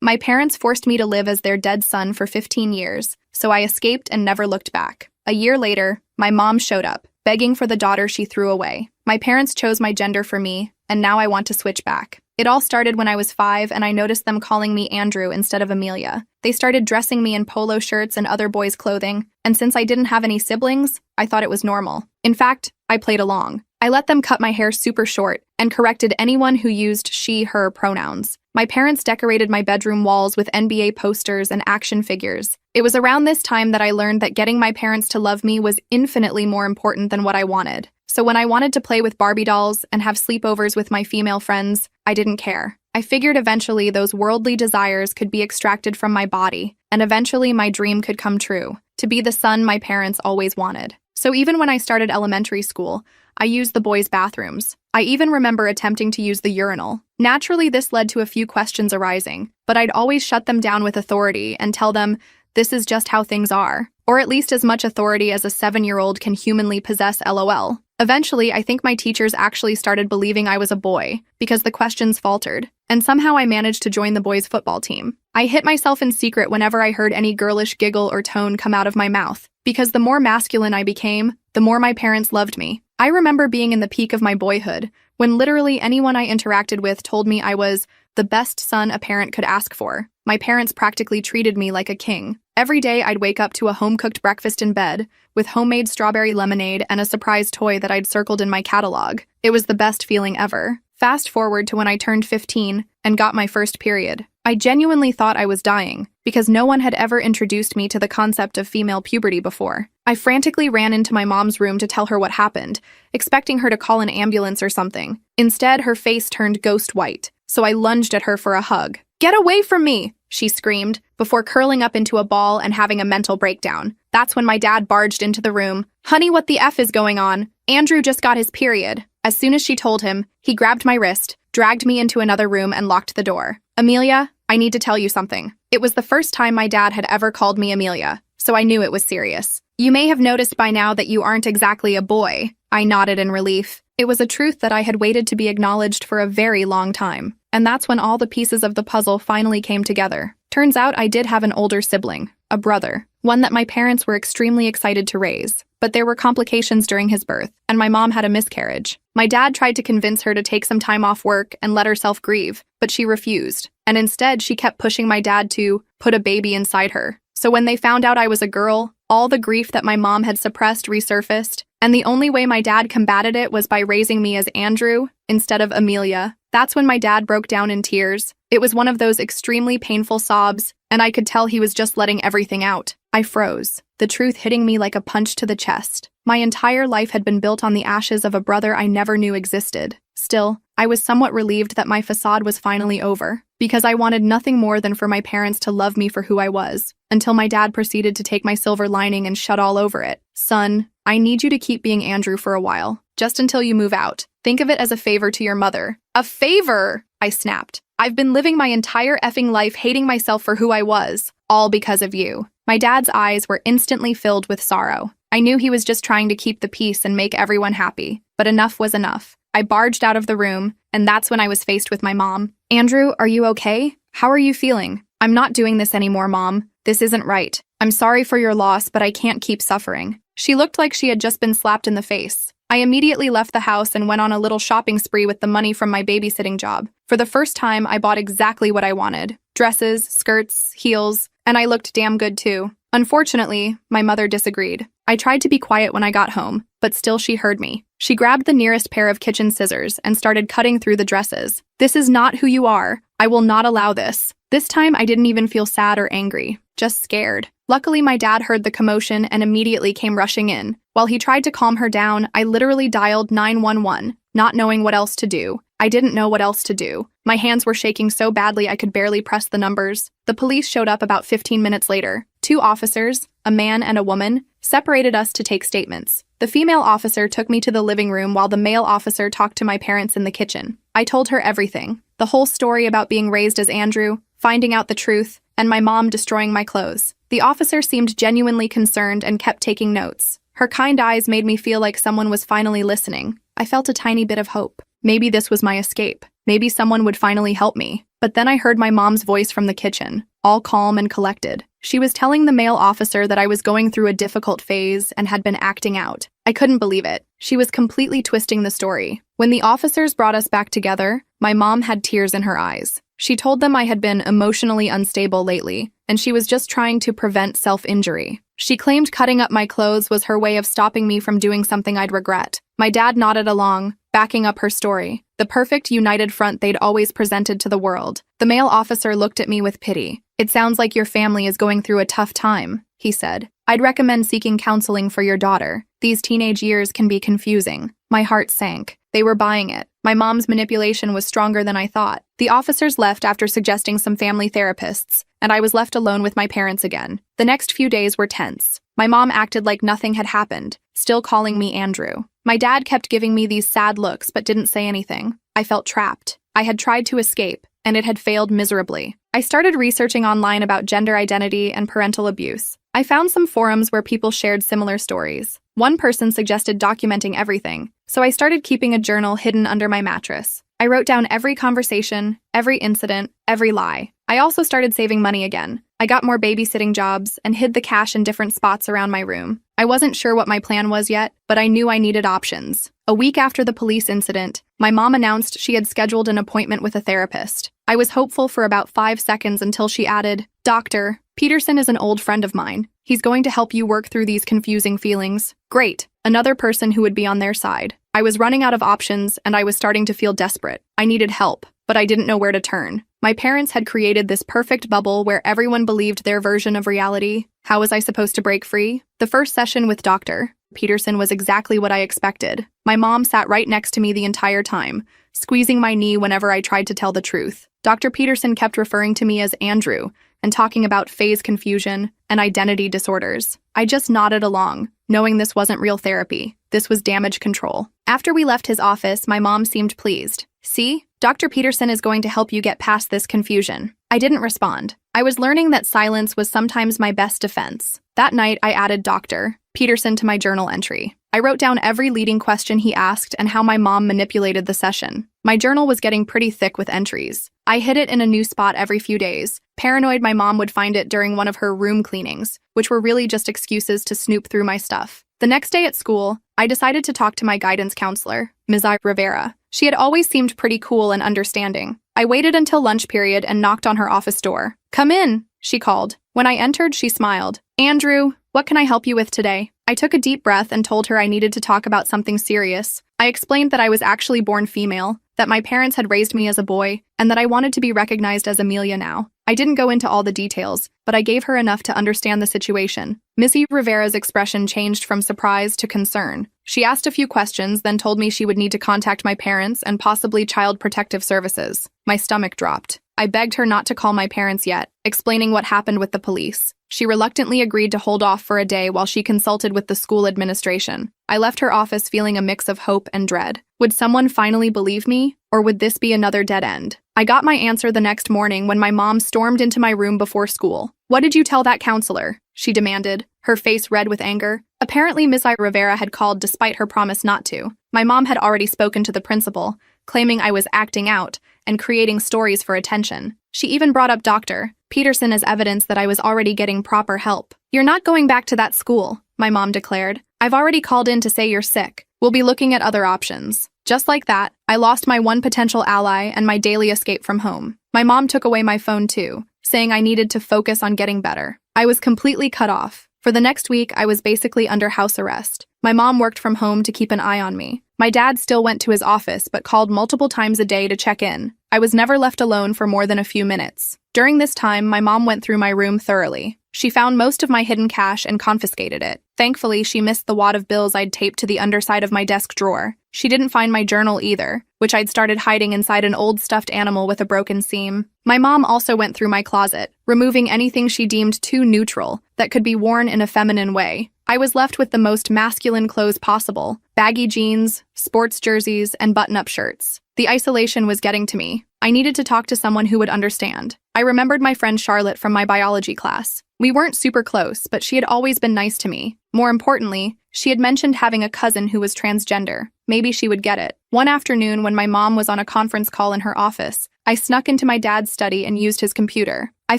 My parents forced me to live as their dead son for 15 years, so I escaped and never looked back. A year later, my mom showed up, begging for the daughter she threw away. My parents chose my gender for me, and now I want to switch back. It all started when I was 5 and I noticed them calling me Andrew instead of Amelia. They started dressing me in polo shirts and other boys' clothing, and since I didn't have any siblings, I thought it was normal. In fact, I played along. I let them cut my hair super short and corrected anyone who used she, her pronouns. My parents decorated my bedroom walls with NBA posters and action figures. It was around this time that I learned that getting my parents to love me was infinitely more important than what I wanted. So when I wanted to play with Barbie dolls and have sleepovers with my female friends, I didn't care. I figured eventually those worldly desires could be extracted from my body, and eventually my dream could come true, to be the son my parents always wanted. So even when I started elementary school, I used the boys' bathrooms. I even remember attempting to use the urinal. Naturally, this led to a few questions arising, but I'd always shut them down with authority and tell them, this is just how things are, or at least as much authority as a 7-year-old can humanly possess, LOL. Eventually, I think my teachers actually started believing I was a boy because the questions faltered, and somehow I managed to join the boys' football team. I hit myself in secret whenever I heard any girlish giggle or tone come out of my mouth, because the more masculine I became, the more my parents loved me. I remember being in the peak of my boyhood, when literally anyone I interacted with told me I was the best son a parent could ask for. My parents practically treated me like a king. Every day I'd wake up to a home-cooked breakfast in bed, with homemade strawberry lemonade and a surprise toy that I'd circled in my catalog. It was the best feeling ever. Fast forward to when I turned 15 and got my first period. I genuinely thought I was dying, because no one had ever introduced me to the concept of female puberty before. I frantically ran into my mom's room to tell her what happened, expecting her to call an ambulance or something. Instead, her face turned ghost white, so I lunged at her for a hug. "Get away from me!" she screamed, before curling up into a ball and having a mental breakdown. That's when my dad barged into the room. "Honey, what the F is going on? Andrew just got his period." As soon as she told him, he grabbed my wrist, dragged me into another room, and locked the door. "Amelia, I need to tell you something." It was the first time my dad had ever called me Amelia, so I knew it was serious. "You may have noticed by now that you aren't exactly a boy." I nodded in relief. It was a truth that I had waited to be acknowledged for a very long time. And that's when all the pieces of the puzzle finally came together. Turns out I did have an older sibling, a brother, one that my parents were extremely excited to raise. But there were complications during his birth, and my mom had a miscarriage. My dad tried to convince her to take some time off work and let herself grieve, but she refused. And instead, she kept pushing my dad to put a baby inside her. So when they found out I was a girl, all the grief that my mom had suppressed resurfaced, and the only way my dad combated it was by raising me as Andrew instead of Amelia. That's when my dad broke down in tears. It was one of those extremely painful sobs, and I could tell he was just letting everything out. I froze, the truth hitting me like a punch to the chest. My entire life had been built on the ashes of a brother I never knew existed. Still, I was somewhat relieved that my facade was finally over, because I wanted nothing more than for my parents to love me for who I was, until my dad proceeded to take my silver lining and shut all over it. "Son, I need you to keep being Andrew for a while, just until you move out. Think of it as a favor to your mother." "A favor?" I snapped. "I've been living my entire effing life hating myself for who I was, all because of you." My dad's eyes were instantly filled with sorrow. I knew he was just trying to keep the peace and make everyone happy, but enough was enough. I barged out of the room, and that's when I was faced with my mom. "Andrew, are you okay? How are you feeling?" "I'm not doing this anymore, Mom. This isn't right. I'm sorry for your loss, but I can't keep suffering." She looked like she had just been slapped in the face. I immediately left the house and went on a little shopping spree with the money from my babysitting job. For the first time, I bought exactly what I wanted. Dresses, skirts, heels, and I looked damn good too. Unfortunately, my mother disagreed. I tried to be quiet when I got home, but still she heard me. She grabbed the nearest pair of kitchen scissors and started cutting through the dresses. "This is not who you are. I will not allow this." This time I didn't even feel sad or angry, just scared. Luckily, my dad heard the commotion and immediately came rushing in. While he tried to calm her down, I literally dialed 911, not knowing what else to do. I didn't know what else to do. My hands were shaking so badly I could barely press the numbers. The police showed up about 15 minutes later. 2 officers, a man and a woman, separated us to take statements. The female officer took me to the living room while the male officer talked to my parents in the kitchen. I told her everything. The whole story about being raised as Andrew, finding out the truth, and my mom destroying my clothes. The officer seemed genuinely concerned and kept taking notes. Her kind eyes made me feel like someone was finally listening. I felt a tiny bit of hope. Maybe this was my escape. Maybe someone would finally help me. But then I heard my mom's voice from the kitchen, all calm and collected. She was telling the male officer that I was going through a difficult phase and had been acting out. I couldn't believe it. She was completely twisting the story. When the officers brought us back together, my mom had tears in her eyes. She told them I had been emotionally unstable lately, and she was just trying to prevent self-injury. She claimed cutting up my clothes was her way of stopping me from doing something I'd regret. My dad nodded along, backing up her story, the perfect united front they'd always presented to the world. The male officer looked at me with pity. "It sounds like your family is going through a tough time," he said. "I'd recommend seeking counseling for your daughter. These teenage years can be confusing." My heart sank. They were buying it. My mom's manipulation was stronger than I thought. The officers left after suggesting some family therapists, and I was left alone with my parents again. The next few days were tense. My mom acted like nothing had happened, still calling me Andrew. My dad kept giving me these sad looks but didn't say anything. I felt trapped. I had tried to escape, and it had failed miserably. I started researching online about gender identity and parental abuse. I found some forums where people shared similar stories. One person suggested documenting everything, so I started keeping a journal hidden under my mattress. I wrote down every conversation, every incident, every lie. I also started saving money again. I got more babysitting jobs and hid the cash in different spots around my room. I wasn't sure what my plan was yet, but I knew I needed options. A week after the police incident, my mom announced she had scheduled an appointment with a therapist. I was hopeful for about 5 seconds until she added, "Dr. Peterson is an old friend of mine. He's going to help you work through these confusing feelings." Great. Another person who would be on their side. I was running out of options and I was starting to feel desperate. I needed help, but I didn't know where to turn. My parents had created this perfect bubble where everyone believed their version of reality. How was I supposed to break free? The first session with Dr. Peterson was exactly what I expected. My mom sat right next to me the entire time, squeezing my knee whenever I tried to tell the truth. Dr. Peterson kept referring to me as Andrew and talking about phase confusion and identity disorders. I just nodded along, knowing this wasn't real therapy. This was damage control. After we left his office, my mom seemed pleased. "See, Dr. Peterson is going to help you get past this confusion." I didn't respond. I was learning that silence was sometimes my best defense. That night, I added Dr. Peterson to my journal entry. I wrote down every leading question he asked and how my mom manipulated the session. My journal was getting pretty thick with entries. I hid it in a new spot every few days, paranoid my mom would find it during one of her room cleanings, which were really just excuses to snoop through my stuff. The next day at school, I decided to talk to my guidance counselor, Ms. Rivera. She had always seemed pretty cool and understanding. I waited until lunch period and knocked on her office door. "Come in," she called. When I entered, she smiled. "Andrew, what can I help you with today?" I took a deep breath and told her I needed to talk about something serious. I explained that I was actually born female, that my parents had raised me as a boy, and that I wanted to be recognized as Amelia now. I didn't go into all the details, but I gave her enough to understand the situation. Missy Rivera's expression changed from surprise to concern. She asked a few questions, then told me she would need to contact my parents and possibly Child Protective Services. My stomach dropped. I begged her not to call my parents yet, explaining what happened with the police. She reluctantly agreed to hold off for a day while she consulted with the school administration. I left her office feeling a mix of hope and dread. Would someone finally believe me, or would this be another dead end? I got my answer the next morning when my mom stormed into my room before school. "What did you tell that counselor?" she demanded, her face red with anger. Apparently, Ms. Rivera had called despite her promise not to. My mom had already spoken to the principal, claiming I was acting out and creating stories for attention. She even brought up Dr. Peterson as evidence that I was already getting proper help. "You're not going back to that school," my mom declared. "I've already called in to say you're sick. We'll be looking at other options." Just like that, I lost my one potential ally and my daily escape from home. My mom took away my phone too, saying I needed to focus on getting better. I was completely cut off. For the next week, I was basically under house arrest. My mom worked from home to keep an eye on me. My dad still went to his office but called multiple times a day to check in. I was never left alone for more than a few minutes. During this time, my mom went through my room thoroughly. She found most of my hidden cash and confiscated it. Thankfully, she missed the wad of bills I'd taped to the underside of my desk drawer. She didn't find my journal either, which I'd started hiding inside an old stuffed animal with a broken seam. My mom also went through my closet, removing anything she deemed too neutral that could be worn in a feminine way. I was left with the most masculine clothes possible: baggy jeans, sports jerseys, and button-up shirts. The isolation was getting to me. I needed to talk to someone who would understand. I remembered my friend Charlotte from my biology class. We weren't super close, but she had always been nice to me. More importantly, she had mentioned having a cousin who was transgender. Maybe she would get it. One afternoon, when my mom was on a conference call in her office, I snuck into my dad's study and used his computer. I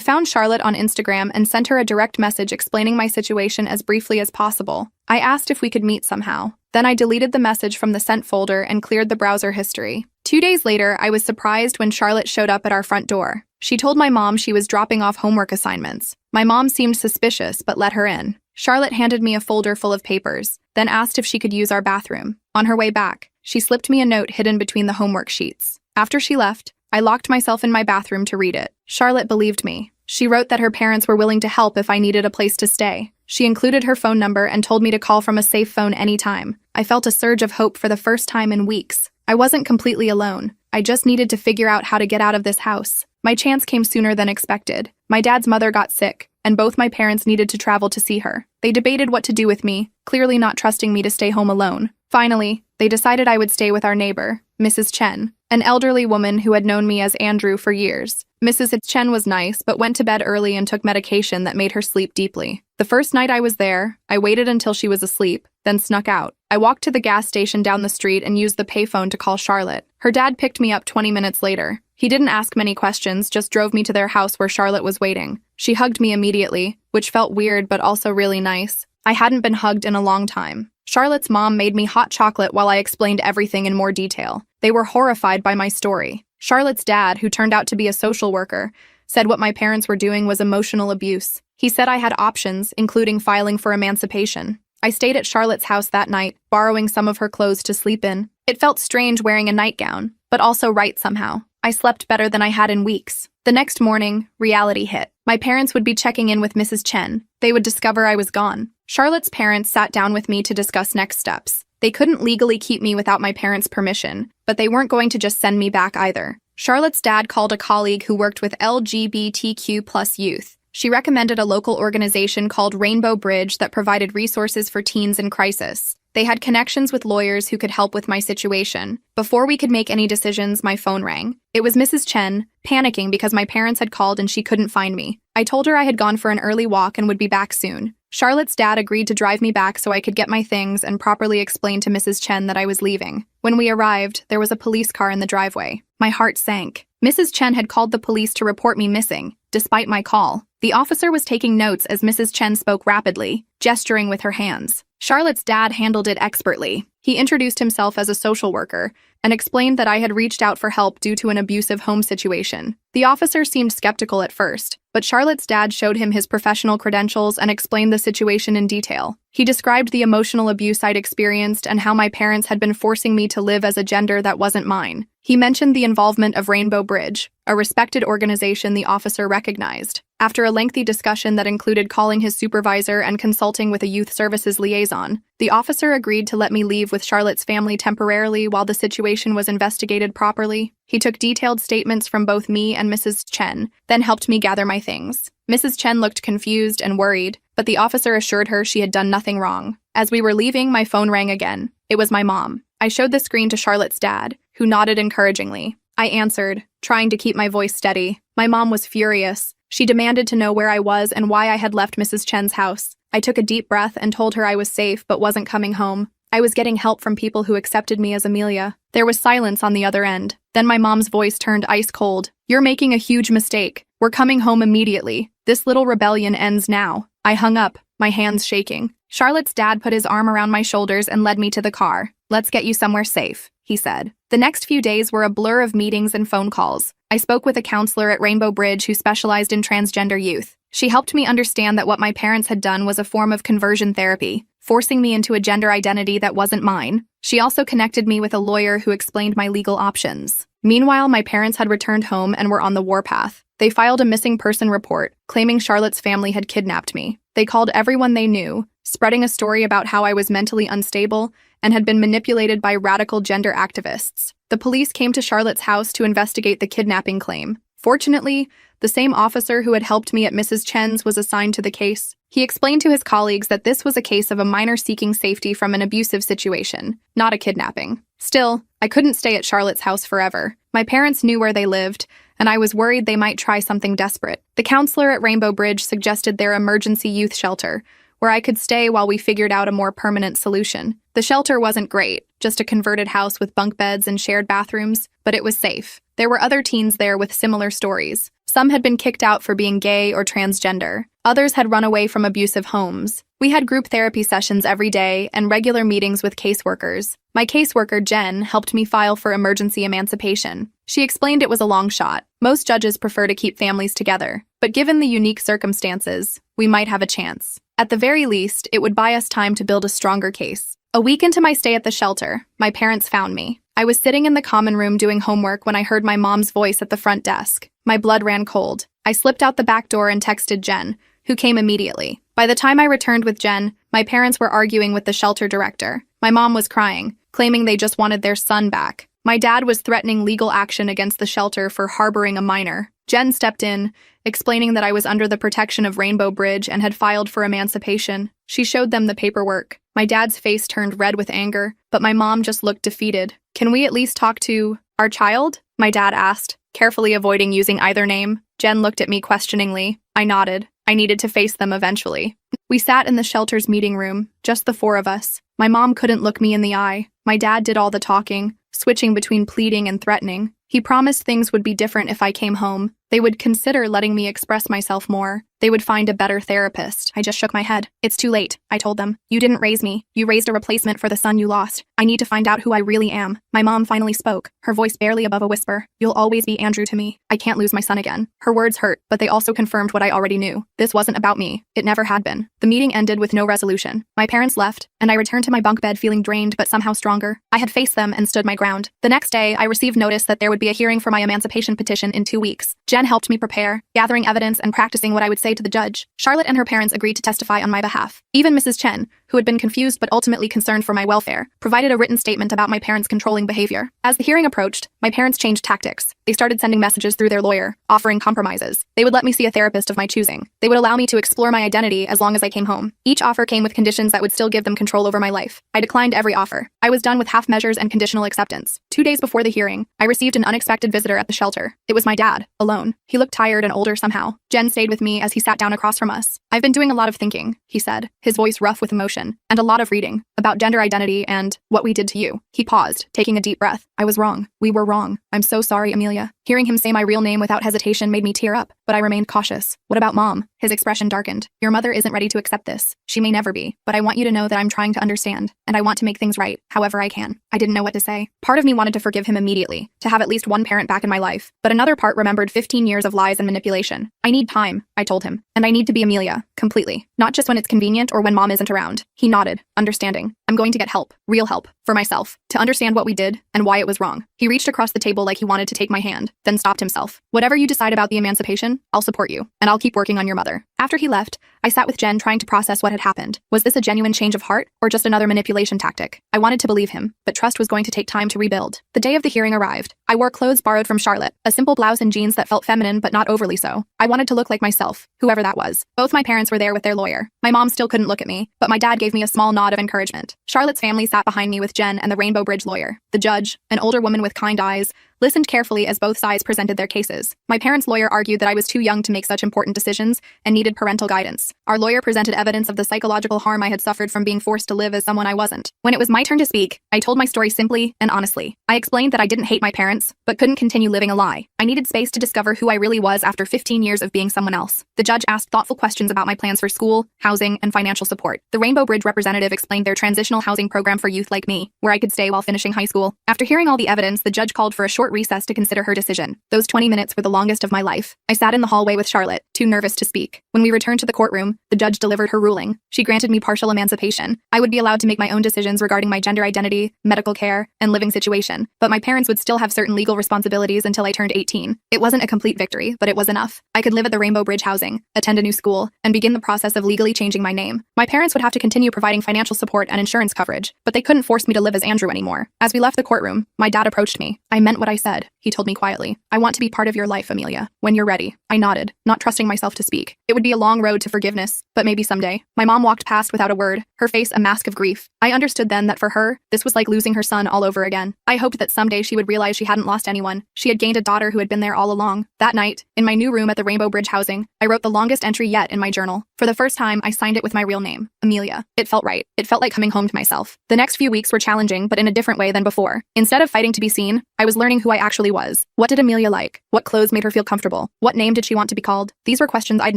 found Charlotte on Instagram and sent her a direct message explaining my situation as briefly as possible. I asked if we could meet somehow. Then I deleted the message from the sent folder and cleared the browser history. 2 days later, I was surprised when Charlotte showed up at our front door. She told my mom she was dropping off homework assignments. My mom seemed suspicious, but let her in. Charlotte handed me a folder full of papers, then asked if she could use our bathroom. On her way back, she slipped me a note hidden between the homework sheets. After she left, I locked myself in my bathroom to read it. Charlotte believed me. She wrote that her parents were willing to help if I needed a place to stay. She included her phone number and told me to call from a safe phone anytime. I felt a surge of hope for the first time in weeks. I wasn't completely alone. I just needed to figure out how to get out of this house. My chance came sooner than expected. My dad's mother got sick, and both my parents needed to travel to see her. They debated what to do with me, clearly not trusting me to stay home alone. Finally, they decided I would stay with our neighbor, Mrs. Chen, an elderly woman who had known me as Andrew for years. Mrs. Chen was nice, but went to bed early and took medication that made her sleep deeply. The first night I was there, I waited until she was asleep, then snuck out. I walked to the gas station down the street and used the payphone to call Charlotte. Her dad picked me up 20 minutes later. He didn't ask many questions, just drove me to their house where Charlotte was waiting. She hugged me immediately, which felt weird but also really nice. I hadn't been hugged in a long time. Charlotte's mom made me hot chocolate while I explained everything in more detail. They were horrified by my story. Charlotte's dad, who turned out to be a social worker, said what my parents were doing was emotional abuse. He said I had options, including filing for emancipation. I stayed at Charlotte's house that night, borrowing some of her clothes to sleep in. It felt strange wearing a nightgown, but also right somehow. I slept better than I had in weeks. The next morning, reality hit. My parents would be checking in with Mrs. Chen. They would discover I was gone. Charlotte's parents sat down with me to discuss next steps. They couldn't legally keep me without my parents' permission, but they weren't going to just send me back either. Charlotte's dad called a colleague who worked with LGBTQ+ youth. She recommended a local organization called Rainbow Bridge that provided resources for teens in crisis. They had connections with lawyers who could help with my situation. Before we could make any decisions, my phone rang. It was Mrs. Chen, panicking because my parents had called and she couldn't find me. I told her I had gone for an early walk and would be back soon. Charlotte's dad agreed to drive me back so I could get my things and properly explain to Mrs. Chen that I was leaving. When we arrived, there was a police car in the driveway. My heart sank. Mrs. Chen had called the police to report me missing, despite my call. The officer was taking notes as Mrs. Chen spoke rapidly, gesturing with her hands. Charlotte's dad handled it expertly. He introduced himself as a social worker and explained that I had reached out for help due to an abusive home situation. The officer seemed skeptical at first, but Charlotte's dad showed him his professional credentials and explained the situation in detail. He described the emotional abuse I'd experienced and how my parents had been forcing me to live as a gender that wasn't mine. He mentioned the involvement of Rainbow Bridge, a respected organization the officer recognized. After a lengthy discussion that included calling his supervisor and consulting with a youth services liaison, the officer agreed to let me leave with Charlotte's family temporarily while the situation was investigated properly. He took detailed statements from both me and Mrs. Chen, then helped me gather my things. Mrs. Chen looked confused and worried, but the officer assured her she had done nothing wrong. As we were leaving, my phone rang again. It was my mom. I showed the screen to Charlotte's dad, who nodded encouragingly. I answered, trying to keep my voice steady. My mom was furious. She demanded to know where I was and why I had left Mrs. Chen's house. I took a deep breath and told her I was safe but wasn't coming home. I was getting help from people who accepted me as Amelia. There was silence on the other end. Then my mom's voice turned ice cold. "You're making a huge mistake. We're coming home immediately. This little rebellion ends now." I hung up, my hands shaking. Charlotte's dad put his arm around my shoulders and led me to the car. "Let's get you somewhere safe," he said. The next few days were a blur of meetings and phone calls. I spoke with a counselor at Rainbow Bridge who specialized in transgender youth. She helped me understand that what my parents had done was a form of conversion therapy, forcing me into a gender identity that wasn't mine. She also connected me with a lawyer who explained my legal options. Meanwhile, my parents had returned home and were on the warpath. They filed a missing person report, claiming Charlotte's family had kidnapped me. They called everyone they knew, spreading a story about how I was mentally unstable and had been manipulated by radical gender activists. The police came to Charlotte's house to investigate the kidnapping claim. Fortunately, the same officer who had helped me at Mrs. Chen's was assigned to the case. He explained to his colleagues that this was a case of a minor seeking safety from an abusive situation, not a kidnapping. Still, I couldn't stay at Charlotte's house forever. My parents knew where they lived, and I was worried they might try something desperate. The counselor at Rainbow Bridge suggested their emergency youth shelter, where I could stay while we figured out a more permanent solution. The shelter wasn't great, just a converted house with bunk beds and shared bathrooms, but it was safe. There were other teens there with similar stories. Some had been kicked out for being gay or transgender. Others had run away from abusive homes. We had group therapy sessions every day and regular meetings with caseworkers. My caseworker, Jen, helped me file for emergency emancipation. She explained it was a long shot. Most judges prefer to keep families together, but given the unique circumstances, we might have a chance. At the very least, it would buy us time to build a stronger case. A week into my stay at the shelter, my parents found me. I was sitting in the common room doing homework when I heard my mom's voice at the front desk. My blood ran cold. I slipped out the back door and texted Jen, who came immediately. By the time I returned with Jen, my parents were arguing with the shelter director. My mom was crying, claiming they just wanted their son back. My dad was threatening legal action against the shelter for harboring a minor. Jen stepped in, explaining that I was under the protection of Rainbow Bridge and had filed for emancipation. She showed them the paperwork. My dad's face turned red with anger, but my mom just looked defeated. "Can we at least talk to our child?" my dad asked, carefully avoiding using either name. Jen looked at me questioningly. I nodded. I needed to face them eventually. We sat in the shelter's meeting room, just the four of us. My mom couldn't look me in the eye. My dad did all the talking, switching between pleading and threatening. He promised things would be different if I came home. They would consider letting me express myself more. They would find a better therapist. I just shook my head. "It's too late," I told them. "You didn't raise me. You raised a replacement for the son you lost. I need to find out who I really am." My mom finally spoke, her voice barely above a whisper. "You'll always be Andrew to me. I can't lose my son again." Her words hurt, but they also confirmed what I already knew. This wasn't about me. It never had been. The meeting ended with no resolution. My parents left, and I returned to my bunk bed feeling drained but somehow stronger. I had faced them and stood my ground. The next day, I received notice that there would be a hearing for my emancipation petition in 2 weeks. Jen helped me prepare, gathering evidence and practicing what I would say to the judge. Charlotte and her parents agreed to testify on my behalf. Even Mrs. Chen, who had been confused but ultimately concerned for my welfare, provided a written statement about my parents' controlling behavior. As the hearing approached, my parents changed tactics. They started sending messages through their lawyer, offering compromises. They would let me see a therapist of my choosing. They would allow me to explore my identity as long as I came home. Each offer came with conditions that would still give them control over my life. I declined every offer. I was done with half measures and conditional acceptance. 2 days before the hearing, I received an unexpected visitor at the shelter. It was my dad, alone. He looked tired and older somehow. Jen stayed with me as he sat down across from us. "I've been doing a lot of thinking," he said, his voice rough with emotion, "and a lot of reading about gender identity and what we did to you." He paused, taking a deep breath. "I was wrong. We were wrong. I'm so sorry, Amelia." Hearing him say my real name without hesitation made me tear up, but I remained cautious. "What about Mom?" His expression darkened. "Your mother isn't ready to accept this. She may never be, but I want you to know that I'm trying to understand, and I want to make things right, however I can." I didn't know what to say. Part of me wanted to forgive him immediately, to have at least one parent back in my life, but another part remembered 15 years of lies and manipulation. "I need time," I told him, "and I need to be Amelia, completely. Not just when it's convenient or when Mom isn't around." He nodded, understanding. "I'm going to get help, real help, for myself, to understand what we did and why it was wrong." He reached across the table like he wanted to take my hand, then stopped himself. "Whatever you decide about the emancipation, I'll support you, and I'll keep working on your mother." After he left, I sat with Jen trying to process what had happened. Was this a genuine change of heart, or just another manipulation tactic? I wanted to believe him, but trust was going to take time to rebuild. The day of the hearing arrived. I wore clothes borrowed from Charlotte, a simple blouse and jeans that felt feminine but not overly so. I wanted to look like myself, whoever that was. Both my parents were there with their lawyer. My mom still couldn't look at me, but my dad gave me a small nod of encouragement. Charlotte's family sat behind me with Jen and the Rainbow Bridge lawyer. The judge, an older woman with kind eyes, listened carefully as both sides presented their cases. My parents' lawyer argued that I was too young to make such important decisions and needed parental guidance. Our lawyer presented evidence of the psychological harm I had suffered from being forced to live as someone I wasn't. When it was my turn to speak, I told my story simply and honestly. I explained that I didn't hate my parents, but couldn't continue living a lie. I needed space to discover who I really was after 15 years of being someone else. The judge asked thoughtful questions about my plans for school, housing, and financial support. The Rainbow Bridge representative explained their transitional housing program for youth like me, where I could stay while finishing high school. After hearing all the evidence, the judge called for a short recess to consider her decision. Those 20 minutes were the longest of my life. I sat in the hallway with Charlotte, too nervous to speak. When we returned to the courtroom, the judge delivered her ruling. She granted me partial emancipation. I would be allowed to make my own decisions regarding my gender identity, medical care, and living situation, but my parents would still have certain legal responsibilities until I turned 18. It wasn't a complete victory, but it was enough. I could live at the Rainbow Bridge housing, attend a new school, and begin the process of legally changing my name. My parents would have to continue providing financial support and insurance coverage, but they couldn't force me to live as Andrew anymore. As we left the courtroom, my dad approached me. "I meant what I said, he told me quietly. I want to be part of your life, Amelia. When you're ready. I nodded, not trusting myself to speak. It would be a long road to forgiveness, but maybe someday. My mom walked past without a word, her face a mask of grief. I understood then that for her, this was like losing her son all over again. I hoped that someday she would realize she hadn't lost anyone. She had gained a daughter who had been there all along. That night, in my new room at the Rainbow Bridge housing, I wrote the longest entry yet in my journal. For the first time, I signed it with my real name, Amelia. It felt right. It felt like coming home to myself. The next few weeks were challenging, but in a different way than before. Instead of fighting to be seen, I was learning who I actually was. What did Amelia like? What clothes made her feel comfortable? What name did she want to be called? These were questions I'd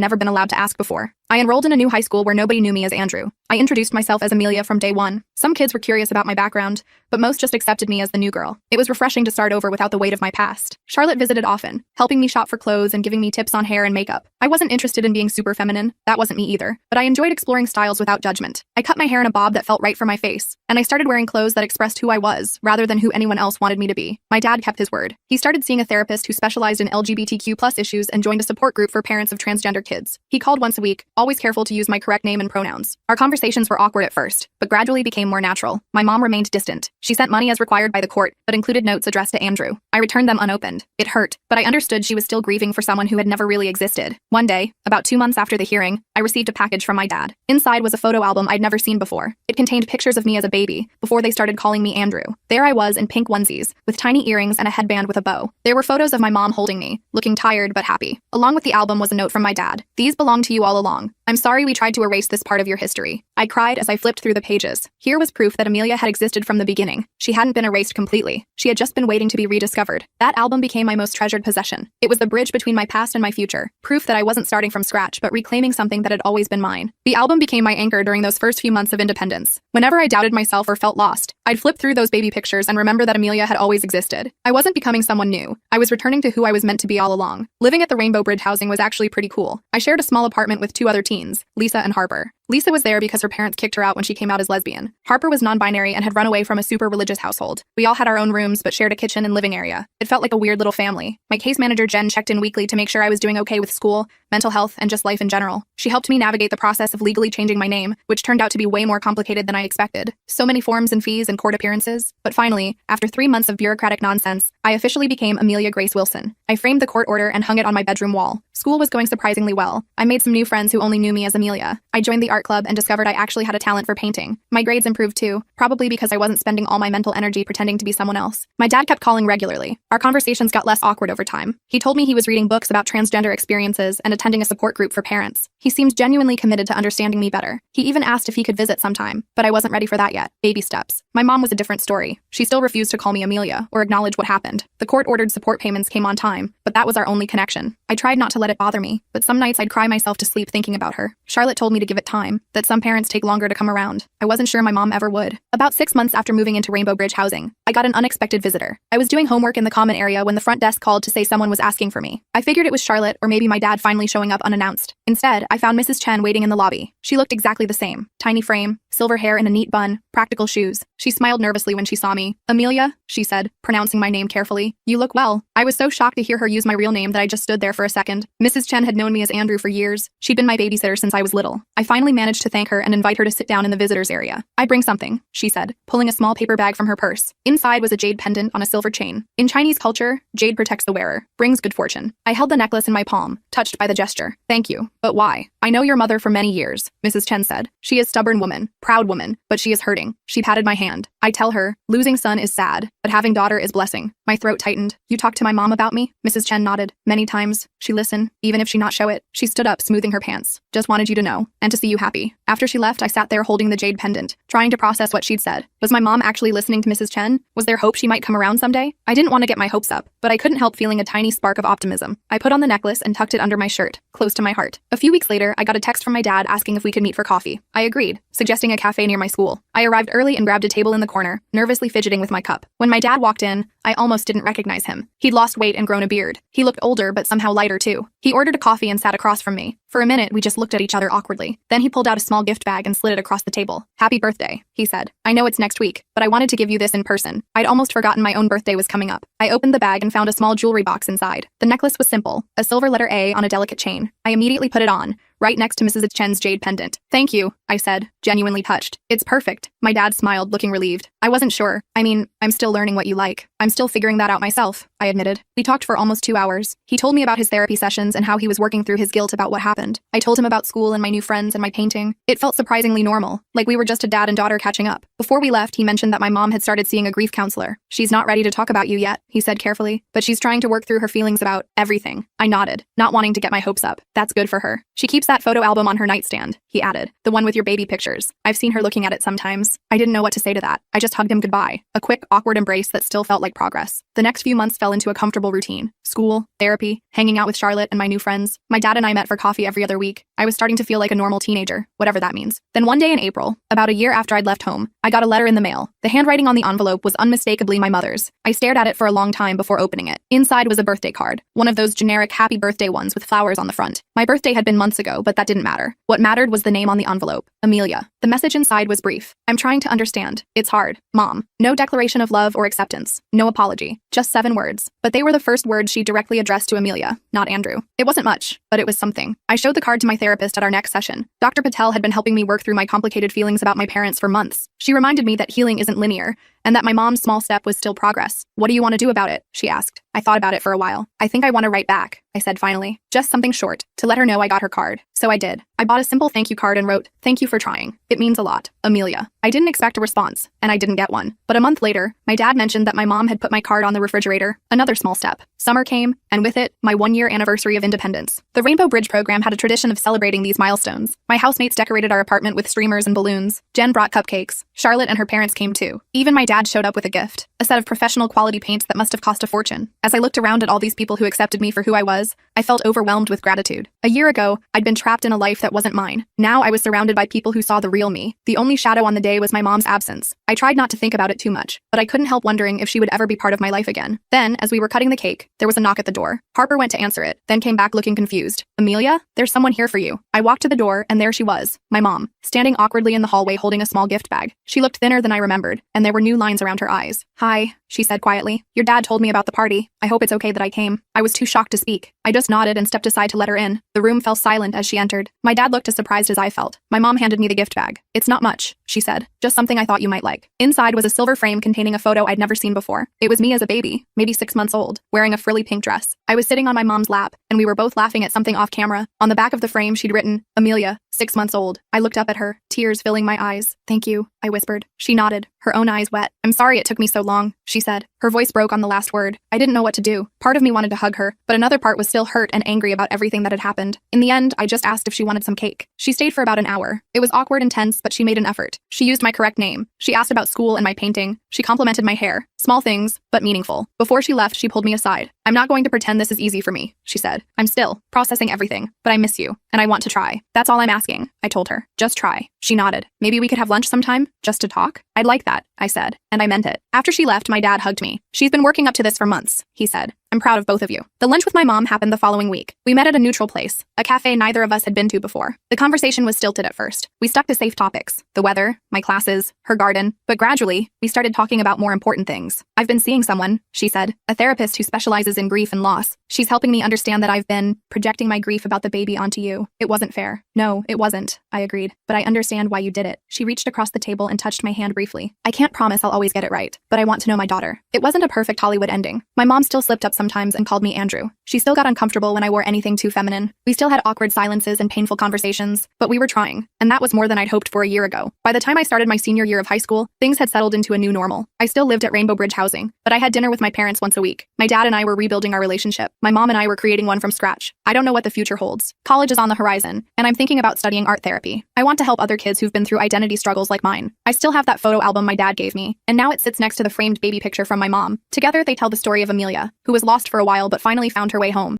never been allowed to ask before. I enrolled in a new high school where nobody knew me as Andrew. I introduced myself as Amelia from day one. Some kids were curious about my background, but most just accepted me as the new girl. It was refreshing to start over without the weight of my past. Charlotte visited often, helping me shop for clothes and giving me tips on hair and makeup. I wasn't interested in being super feminine, that wasn't me either, but I enjoyed exploring styles without judgment. I cut my hair in a bob that felt right for my face, and I started wearing clothes that expressed who I was, rather than who anyone else wanted me to be. My dad kept his word. He started seeing a therapist who specialized in LGBTQ+ issues and joined a support group for parents of transgender kids. He called once a week, always careful to use my correct name and pronouns. Our conversations were awkward at first, but gradually became more natural. My mom remained distant. She sent money as required by the court, but included notes addressed to Andrew. I returned them unopened. It hurt, but I understood she was still grieving for someone who had never really existed. One day, about 2 months after the hearing, I received a package from my dad. Inside was a photo album I'd never seen before. It contained pictures of me as a baby, before they started calling me Andrew. There I was in pink onesies, with tiny earrings and a headband with a bow. There were photos of my mom holding me, looking tired but happy. Along with the album was a note from my dad. These belong to you all along. I'm sorry we tried to erase this part of your history. I cried as I flipped through the pages. Here was proof that Amelia had existed from the beginning. She hadn't been erased completely. She had just been waiting to be rediscovered. That album became my most treasured possession. It was the bridge between my past and my future, proof that I wasn't starting from scratch but reclaiming something that had always been mine. The album became my anchor during those first few months of independence. Whenever I doubted myself or felt lost, I'd flip through those baby pictures and remember that Amelia had always existed. I wasn't becoming someone new. I was returning to who I was meant to be all along. Living at the Rainbow Bridge housing was actually pretty cool. I shared a small apartment with 2 other teens, Lisa and Harper. Lisa was there because her parents kicked her out when she came out as lesbian. Harper was non-binary and had run away from a super religious household. We all had our own rooms but shared a kitchen and living area. It felt like a weird little family. My case manager Jen checked in weekly to make sure I was doing okay with school, mental health, and just life in general. She helped me navigate the process of legally changing my name, which turned out to be way more complicated than I expected. So many forms and fees and court appearances. But finally, after 3 months of bureaucratic nonsense, I officially became Amelia Grace Wilson. I framed the court order and hung it on my bedroom wall. School was going surprisingly well. I made some new friends who only knew me as Amelia. I joined the art club and discovered I actually had a talent for painting. My grades improved too, probably because I wasn't spending all my mental energy pretending to be someone else. My dad kept calling regularly. Our conversations got less awkward over time. He told me he was reading books about transgender experiences and attending a support group for parents. He seemed genuinely committed to understanding me better. He even asked if he could visit sometime, but I wasn't ready for that yet. Baby steps. My mom was a different story. She still refused to call me Amelia or acknowledge what happened. The court-ordered support payments came on time, but that was our only connection. I tried not to let it bother me, but some nights I'd cry myself to sleep thinking about her. Charlotte told me to give it time, that some parents take longer to come around. I wasn't sure my mom ever would. About 6 months after moving into Rainbow Bridge housing, I got an unexpected visitor. I was doing homework in the common area when the front desk called to say someone was asking for me. I figured it was Charlotte or maybe my dad finally showing up unannounced. Instead, I found Mrs. Chen waiting in the lobby. She looked exactly the same. Tiny frame, silver hair in a neat bun, practical shoes. She smiled nervously when she saw me. Amelia, she said, pronouncing my name carefully. You look well. I was so shocked to hear her use my real name that I just stood there for a second. Mrs. Chen had known me as Andrew for years. She'd been my babysitter since I was little. I finally managed to thank her and invite her to sit down in the visitors area. I bring something, she said, pulling a small paper bag from her purse. Inside was a jade pendant on a silver chain. In Chinese culture, jade protects the wearer, brings good fortune. I held the necklace in my palm, touched by the gesture. Thank you. But why? I know your mother for many years, Mrs. Chen said. She is a stubborn woman, proud woman, but she is hurting. She patted my hand. I tell her, losing son is sad, but having daughter is blessing. My throat tightened. You talked to my mom about me? Mrs. Chen nodded. Many times. She listened, even if she not show it. She stood up, smoothing her pants. Just wanted you to know, and to see you happy. After she left, I sat there holding the jade pendant, trying to process what she'd said. Was my mom actually listening to Mrs. Chen? Was there hope she might come around someday? I didn't want to get my hopes up, but I couldn't help feeling a tiny spark of optimism. I put on the necklace and tucked it under my shirt, close to my heart. A few weeks later, I got a text from my dad asking if we could meet for coffee. I agreed, suggesting a cafe near my school. I arrived early and grabbed a table in the corner, nervously fidgeting with my cup. When my dad walked in, I almost didn't recognize him. He'd lost weight and grown a beard. He looked older but somehow lighter too. He ordered a coffee and sat across from me. For a minute, we just looked at each other awkwardly. Then he pulled out a small gift bag and slid it across the table. Happy birthday, he said. I know it's next week, but I wanted to give you this in person. I'd almost forgotten my own birthday was coming up. I opened the bag and found a small jewelry box inside. The necklace was simple, a silver letter A on a delicate chain. I immediately put it on, right next to Mrs. Chen's jade pendant. Thank you, I said, genuinely touched. It's perfect. My dad smiled, looking relieved. I wasn't sure. I mean, I'm still learning what you like. I'm still figuring that out myself, I admitted. We talked for almost 2 hours. He told me about his therapy sessions and how he was working through his guilt about what happened. I told him about school and my new friends and my painting. It felt surprisingly normal, like we were just a dad and daughter catching up. Before we left, he mentioned that my mom had started seeing a grief counselor. She's not ready to talk about you yet, he said carefully, but she's trying to work through her feelings about everything. I nodded, not wanting to get my hopes up. That's good for her. She keeps that photo album on her nightstand, he added. The one with your baby pictures. I've seen her looking at it sometimes. I didn't know what to say to that. I just hugged him goodbye. A quick, awkward embrace that still felt like progress. The next few months fell into a comfortable routine. School, therapy, hanging out with Charlotte and my new friends. My dad and I met for coffee every other week. I was starting to feel like a normal teenager, whatever that means. Then one day in April, about a year after I'd left home, I got a letter in the mail. The handwriting on the envelope was unmistakably my mother's. I stared at it for a long time before opening it. Inside was a birthday card, one of those generic happy birthday ones with flowers on the front. My birthday had been months ago, but that didn't matter. What mattered was the name on the envelope, Amelia. The message inside was brief. I'm trying to understand. It's hard. Mom. No declaration of love or acceptance. No apology. Just 7 words. But they were the first words she directly addressed to Amelia, not Andrew. It wasn't much, but it was something. I showed the card to my therapist at our next session. Dr. Patel had been helping me work through my complicated feelings about my parents for months. She reminded me that healing isn't linear, and that my mom's small step was still progress. What do you want to do about it? She asked. I thought about it for a while. I think I want to write back, I said finally. Just something short, to let her know I got her card. So I did. I bought a simple thank you card and wrote, "Thank you for trying. It means a lot. Amelia." I didn't expect a response, and I didn't get one. But a month later, my dad mentioned that my mom had put my card on the refrigerator. Another small step. Summer came, and with it, my 1-year anniversary of independence. The Rainbow Bridge program had a tradition of celebrating these milestones. My housemates decorated our apartment with streamers and balloons. Jen brought cupcakes. Charlotte and her parents came too. Even my dad showed up with a gift, a set of professional quality paints that must have cost a fortune. As I looked around at all these people who accepted me for who I was, I felt overwhelmed with gratitude. A year ago, I'd been trapped in a life that wasn't mine. Now I was surrounded by people who saw the real me. The only shadow on the day was my mom's absence. I tried not to think about it too much, but I couldn't help wondering if she would ever be part of my life again. Then, as we were cutting the cake, there was a knock at the door. Harper went to answer it, then came back looking confused. "Amelia? There's someone here for you." I walked to the door, and there she was, my mom, standing awkwardly in the hallway holding a small gift bag. She looked thinner than I remembered, and there were new lines around her eyes. "Hi," she said quietly. "Your dad told me about the party. I hope it's okay that I came." I was too shocked to speak. I just nodded and stepped aside to let her in. The room fell silent as she entered. My dad looked as surprised as I felt. My mom handed me the gift bag. "It's not much," she said. "Just something I thought you might like." Inside was a silver frame containing a photo I'd never seen before. It was me as a baby, maybe 6 months old, wearing a frilly pink dress. I was sitting on my mom's lap, and we were both laughing at something off camera. On the back of the frame, she'd written, "Amelia, 6 months old." I looked up at her, tears filling my eyes. "Thank you," I whispered. She nodded, her own eyes wet. "I'm sorry it took me so long," she said. Her voice broke on the last word. I didn't know what to do. Part of me wanted to hug her, but another part was still hurt and angry about everything that had happened. In the end, I just asked if she wanted some cake. She stayed for about an hour. It was awkward and tense, but she made an effort. She used my correct name. She asked about school and my painting. She complimented my hair. Small things, but meaningful. Before she left, she pulled me aside. "I'm not going to pretend this is easy for me," she said. "I'm still processing everything, but I miss you, and I want to try. That's all I'm asking," I told her. "Just try." She nodded. "Maybe we could have lunch sometime, just to talk?" "I'd like that," I said, and I meant it. After she left, my dad hugged me. "She's been working up to this for months," he said. "I'm proud of both of you." The lunch with my mom happened the following week. We met at a neutral place, a cafe neither of us had been to before. The conversation was stilted at first. We stuck to safe topics, the weather, my classes, her garden, but gradually, we started talking about more important things. "I've been seeing someone," she said, "a therapist who specializes in grief and loss. She's helping me understand that I've been projecting my grief about the baby onto you. It wasn't fair." "No, it wasn't," I agreed, "but I understand why you did it." She reached across the table and touched my hand briefly. "I can't promise I'll always get it right, but I want to know my daughter." It wasn't a perfect Hollywood ending. My mom still slipped up sometimes and called me Andrew. She still got uncomfortable when I wore anything too feminine. We still had awkward silences and painful conversations, but we were trying, and that was more than I'd hoped for a year ago. By the time I started my senior year of high school, things had settled into a new normal. I still lived at Rainbow Bridge Housing, but I had dinner with my parents once a week. My dad and I were rebuilding our relationship. My mom and I were creating one from scratch. I don't know what the future holds. College is on the horizon, and I'm thinking about studying art therapy. I want to help other kids who've been through identity struggles like mine. I still have that photo album my dad gave me, and now it sits next to the framed baby picture from my mom. Together, they tell the story of Amelia, who was lost for a while but finally found her way home.